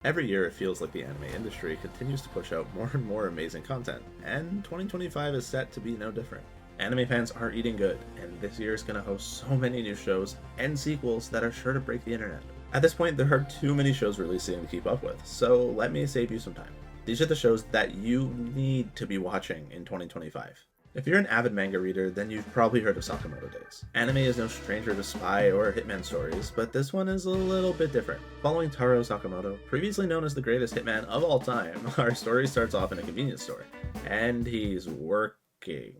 Every year it feels like the anime industry continues to push out more and more amazing content, and 2025 is set to be no different. Anime fans are eating good, and this year is going to host so many new shows and sequels that are sure to break the internet. At this point, there are too many shows releasing to keep up with, so let me save you some time. These are the shows that you need to be watching in 2025. If you're an avid manga reader, then you've probably heard of Sakamoto Days. Anime is no stranger to spy or hitman stories, but this one is a little bit different. Following Taro Sakamoto, previously known as the greatest hitman of all time, our story starts off in a convenience store, and he's working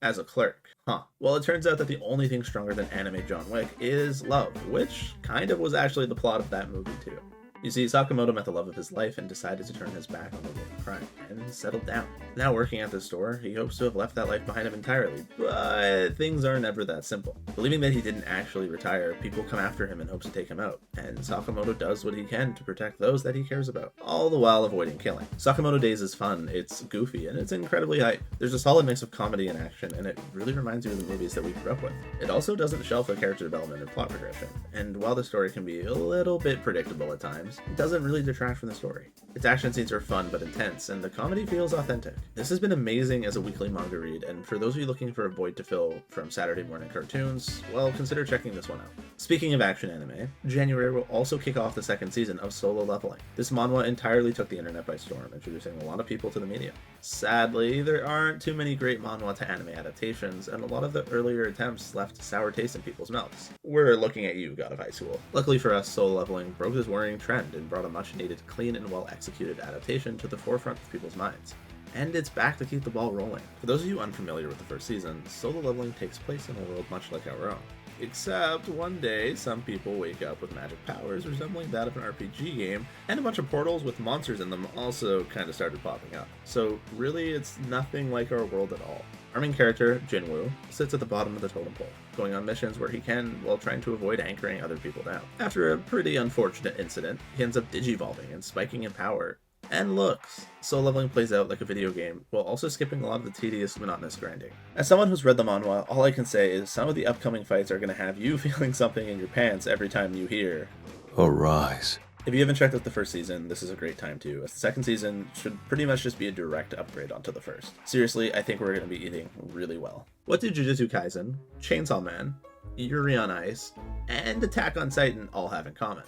as a clerk. Well, it turns out that the only thing stronger than anime John Wick is love, which kind of was actually the plot of that movie too. You see, Sakamoto met the love of his life and decided to turn his back on the world of crime and settled down. Now working at this store, he hopes to have left that life behind him entirely, but things are never that simple. Believing that he didn't actually retire, people come after him in hopes to take him out, and Sakamoto does what he can to protect those that he cares about, all the while avoiding killing. Sakamoto Days is fun, it's goofy, and it's incredibly hype. There's a solid mix of comedy and action, and it really reminds you of the movies that we grew up with. It also doesn't shelf a character development or plot progression, and while the story can be a little bit predictable at times, it doesn't really detract from the story. Its action scenes are fun but intense, and the comedy feels authentic. This has been amazing as a weekly manga read, and for those of you looking for a void to fill from Saturday morning cartoons, well, consider checking this one out. Speaking of action anime, January will also kick off the second season of Solo Leveling. This manhwa entirely took the internet by storm, introducing a lot of people to the medium. Sadly, there aren't too many great manhwa to anime adaptations, and a lot of the earlier attempts left a sour taste in people's mouths. We're looking at you, God of High School. Luckily for us, Solo Leveling broke this worrying trend and brought a much needed clean and well executed adaptation to the forefront of people's minds. And it's back to keep the ball rolling. For those of you unfamiliar with the first season, Solo Leveling takes place in a world much like our own. Except one day, some people wake up with magic powers resembling that of an RPG game, and a bunch of portals with monsters in them also kind of started popping up. So really, it's nothing like our world at all. Our main character, Zenshuu, sits at the bottom of the totem pole, going on missions where he can while trying to avoid anchoring other people down. After a pretty unfortunate incident, he ends up digivolving and spiking in power and looks. Solo Leveling plays out like a video game, while also skipping a lot of the tedious, monotonous grinding. As someone who's read the manhwa, all I can say is some of the upcoming fights are going to have you feeling something in your pants every time you hear Arise. If you haven't checked out the first season, this is a great time to, as the second season should pretty much just be a direct upgrade onto the first. Seriously, I think we're going to be eating really well. What do Jujutsu Kaisen, Chainsaw Man, Yuri on Ice, and Attack on Titan all have in common?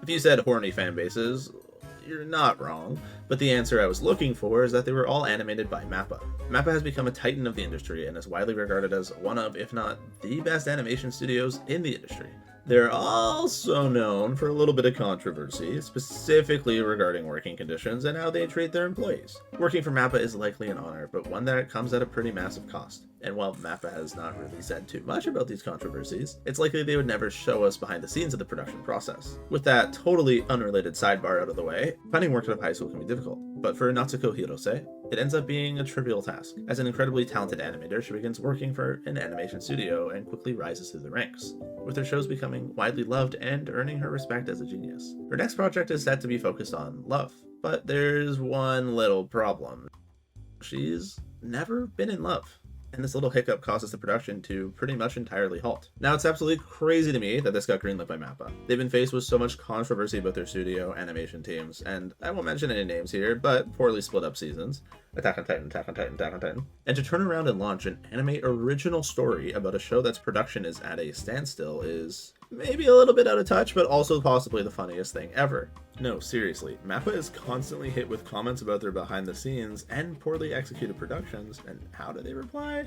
If you said horny fan bases, you're not wrong, but the answer I was looking for is that they were all animated by MAPPA. MAPPA has become a titan of the industry and is widely regarded as one of, if not the best animation studios in the industry. They're also known for a little bit of controversy, specifically regarding working conditions and how they treat their employees. Working for MAPPA is likely an honor, but one that comes at a pretty massive cost. And while MAPPA has not really said too much about these controversies, it's likely they would never show us behind the scenes of the production process. With that totally unrelated sidebar out of the way, finding work out of high school can be difficult, but for Natsuko Hirose, it ends up being a trivial task. As an incredibly talented animator, she begins working for an animation studio and quickly rises through the ranks, with her shows becoming widely loved and earning her respect as a genius. Her next project is set to be focused on love, but there's one little problem. She's never been in love, and this little hiccup causes the production to pretty much entirely halt. Now, it's absolutely crazy to me that this got greenlit by MAPPA. They've been faced with so much controversy about their studio animation teams, and I won't mention any names here, but poorly split up seasons. Attack on Titan, Attack on Titan, Attack on Titan. And to turn around and launch an anime original story about a show that's production is at a standstill is maybe a little bit out of touch, but also possibly the funniest thing ever. No, seriously, MAPPA is constantly hit with comments about their behind the scenes and poorly executed productions, and how do they reply?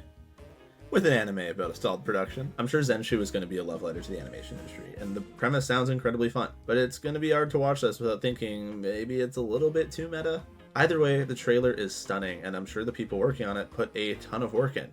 With an anime about a stalled production. I'm sure Zenshuu is going to be a love letter to the animation industry, and the premise sounds incredibly fun, but it's going to be hard to watch this without thinking maybe it's a little bit too meta. Either way, the trailer is stunning, and I'm sure the people working on it put a ton of work in.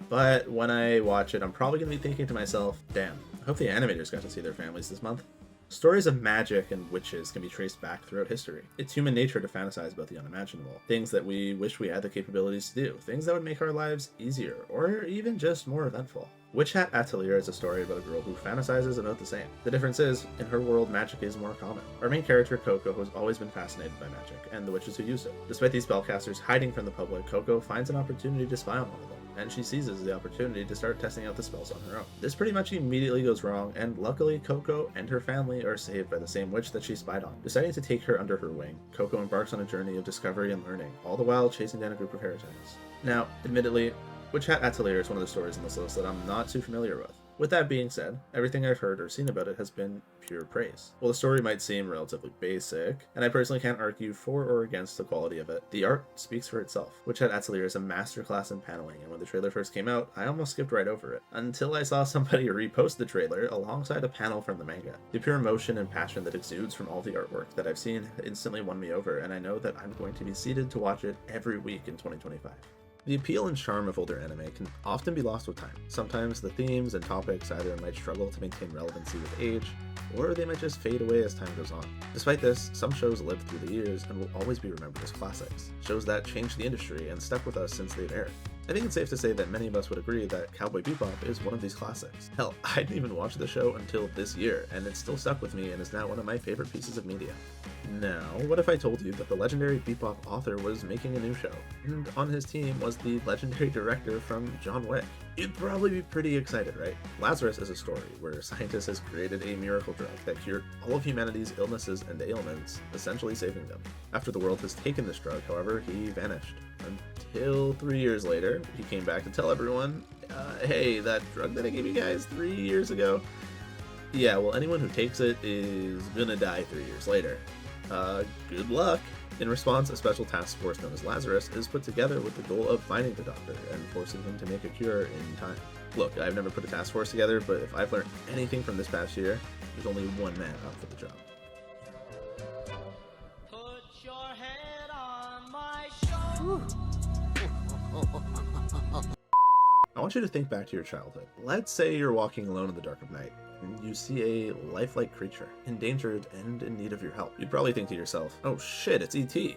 But when I watch it, I'm probably going to be thinking to myself, damn, I hope the animators got to see their families this month. Stories of magic and witches can be traced back throughout history. It's human nature to fantasize about the unimaginable, things that we wish we had the capabilities to do, things that would make our lives easier, or even just more eventful. Hat Atelier is a story about a girl who fantasizes about the same. The difference is, in her world, magic is more common. Our main character, Coco, has always been fascinated by magic, and the witches who use it. Despite these spellcasters hiding from the public, Coco finds an opportunity to spy on one of them. and she seizes the opportunity to start testing out the spells on her own. This pretty much immediately goes wrong, and luckily Coco and her family are saved by the same witch that she spied on. Deciding to take her under her wing, Coco embarks on a journey of discovery and learning, all the while chasing down a group of heretics. Now, admittedly, Hat Atelier is one of the stories in this list that I'm not too familiar with. With that being said, everything I've heard or seen about it has been pure praise. While the story might seem relatively basic, and I personally can't argue for or against the quality of it, the art speaks for itself. Hat Atelier is a masterclass in paneling, and when the trailer first came out, I almost skipped right over it, until I saw somebody repost the trailer alongside a panel from the manga. The pure emotion and passion that exudes from all the artwork that I've seen instantly won me over, and I know that I'm going to be seated to watch it every week in 2025. The appeal and charm of older anime can often be lost with time. Sometimes the themes and topics either might struggle to maintain relevancy with age, or they might just fade away as time goes on. Despite this, some shows live through the years and will always be remembered as classics, shows that changed the industry and stuck with us since they've aired. I think it's safe to say that many of us would agree that Cowboy Bebop is one of these classics. Hell, I didn't even watch the show until this year, and it still stuck with me and is now one of my favorite pieces of media. Now, what if I told you that the legendary Bebop author was making a new show, and on his team was the legendary director from John Wick? You'd probably be pretty excited, right? Lazarus is a story where scientists has created a miracle drug that cured all of humanity's illnesses and ailments, essentially saving them. After the world has taken this drug, however, he vanished. Until 3 years later, he came back to tell everyone, hey, that drug that I gave you guys 3 years ago? Yeah, well, anyone who takes it is gonna die 3 years later. Good luck! In response, a special task force known as Lazarus is put together with the goal of finding the doctor and forcing him to make a cure in time. Look, I've never put a task force together, but if I've learned anything from this past year, there's only one man up for the job. Put your head on my shoulder. I want you to think back to your childhood. Let's say you're walking alone in the dark of night, and you see a lifelike creature, endangered and in need of your help. You'd probably think to yourself, oh shit, it's E.T.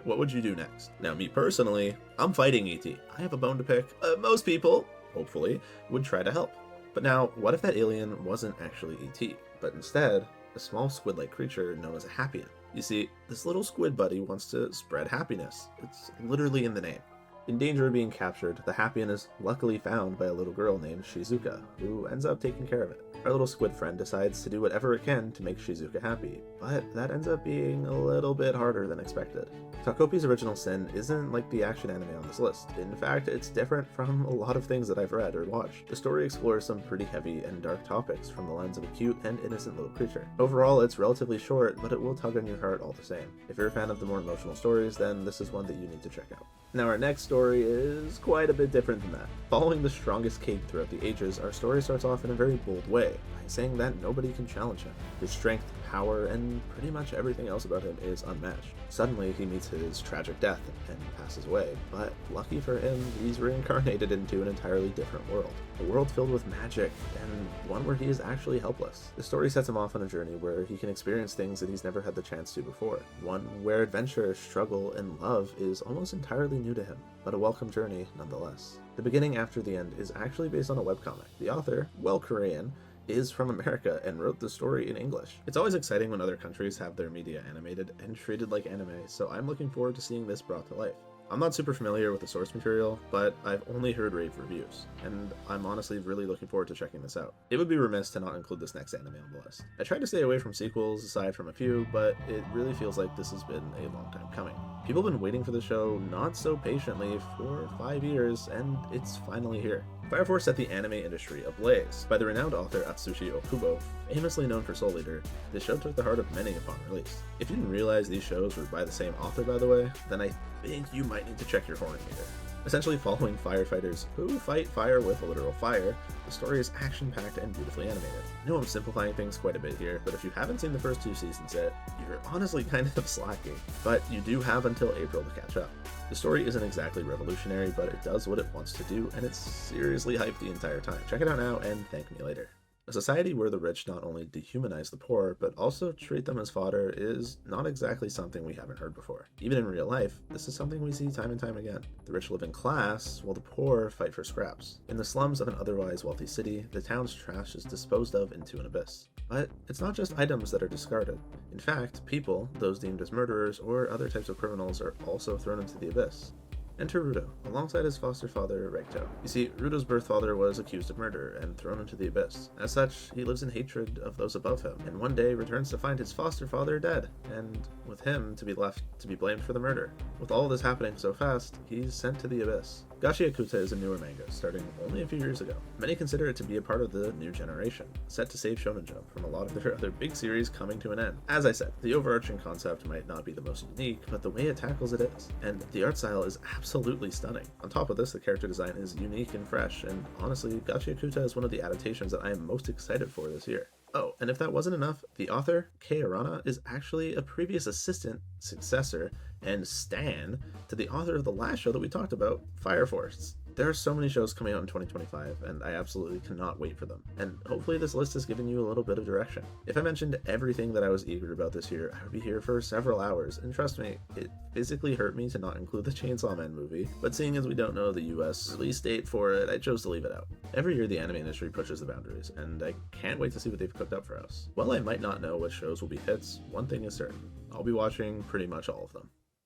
What would you do next? Now, me personally, I'm fighting E.T. I have a bone to pick. Most people, hopefully, would try to help. But now, what if that alien wasn't actually E.T., but instead, a small squid-like creature known as a Happian? You see, this little squid buddy wants to spread happiness. It's literally in the name. In danger of being captured, the Happian is luckily found by a little girl named Shizuka, who ends up taking care of it. Our little squid friend decides to do whatever it can to make Shizuka happy, but that ends up being a little bit harder than expected. Takopi's original sin isn't like the action anime on this list. In fact, it's different from a lot of things that I've read or watched. The story explores some pretty heavy and dark topics from the lens of a cute and innocent little creature. Overall, it's relatively short, but it will tug on your heart all the same. If you're a fan of the more emotional stories, then this is one that you need to check out. Now, our next story is quite a bit different than that. Following the strongest Cape throughout the ages, our story starts off in a very bold way, by saying that nobody can challenge him. His strength, power, and pretty much everything else about him is unmatched. Suddenly, he meets his tragic death and passes away, but lucky for him, he's reincarnated into an entirely different world. A world filled with magic, and one where he is actually helpless. The story sets him off on a journey where he can experience things that he's never had the chance to before. One where adventure, struggle, and love is almost entirely new to him, but a welcome journey nonetheless. The beginning after the end is actually based on a webcomic. The author, well Korean, is from America and wrote the story in English. It's always exciting when other countries have their media animated and treated like anime, so I'm looking forward to seeing this brought to life. I'm not super familiar with the source material, but I've only heard rave reviews, and I'm honestly really looking forward to checking this out. It would be remiss to not include this next anime on the list. I tried to stay away from sequels aside from a few, but it really feels like this has been a long time coming. People have been waiting for the show not so patiently for 5 years, and it's finally here. Fire Force set the anime industry ablaze. By the renowned author Atsushi Okubo, famously known for Soul Eater, this show took the heart of many upon release. If you didn't realize these shows were by the same author, by the way, then I think you might need to check your horn meter. Essentially following firefighters who fight fire with a literal fire, the story is action-packed and beautifully animated. I know I'm simplifying things quite a bit here, but if you haven't seen the first 2 seasons yet, you're honestly kind of slacking, but you do have until April to catch up. The story isn't exactly revolutionary, but it does what it wants to do, and it's seriously hyped the entire time. Check it out now and thank me later. A society where the rich not only dehumanize the poor, but also treat them as fodder is not exactly something we haven't heard before. Even in real life, this is something we see time and time again. The rich live in class, while the poor fight for scraps. In the slums of an otherwise wealthy city, the town's trash is disposed of into an abyss. But it's not just items that are discarded. In fact, people, those deemed as murderers or other types of criminals, are also thrown into the abyss. Enter Ruto, alongside his foster father, Recto. You see, Ruto's birth father was accused of murder and thrown into the abyss. As such, he lives in hatred of those above him, and one day returns to find his foster father dead, and with him to be left to be blamed for the murder. With all of this happening so fast, he's sent to the abyss. Gachiakuta is a newer manga, starting only a few years ago. Many consider it to be a part of the new generation, set to save Shonen Jump from a lot of their other big series coming to an end. As I said, the overarching concept might not be the most unique, but the way it tackles it is, and the art style is absolutely stunning. On top of this, the character design is unique and fresh, and honestly, Gachiakuta is one of the adaptations that I am most excited for this year. Oh, and if that wasn't enough, the author, Kei Arana, is actually a previous assistant, successor, and stan to the author of the last show that we talked about, Fire Force. There are so many shows coming out in 2025, and I absolutely cannot wait for them. And hopefully this list has given you a little bit of direction. If I mentioned everything that I was eager about this year, I would be here for several hours, and trust me, it physically hurt me to not include the Chainsaw Man movie, but seeing as we don't know the US release date for it, I chose to leave it out. Every year the anime industry pushes the boundaries, and I can't wait to see what they've cooked up for us. While I might not know what shows will be hits, one thing is certain. I'll be watching pretty much all of them.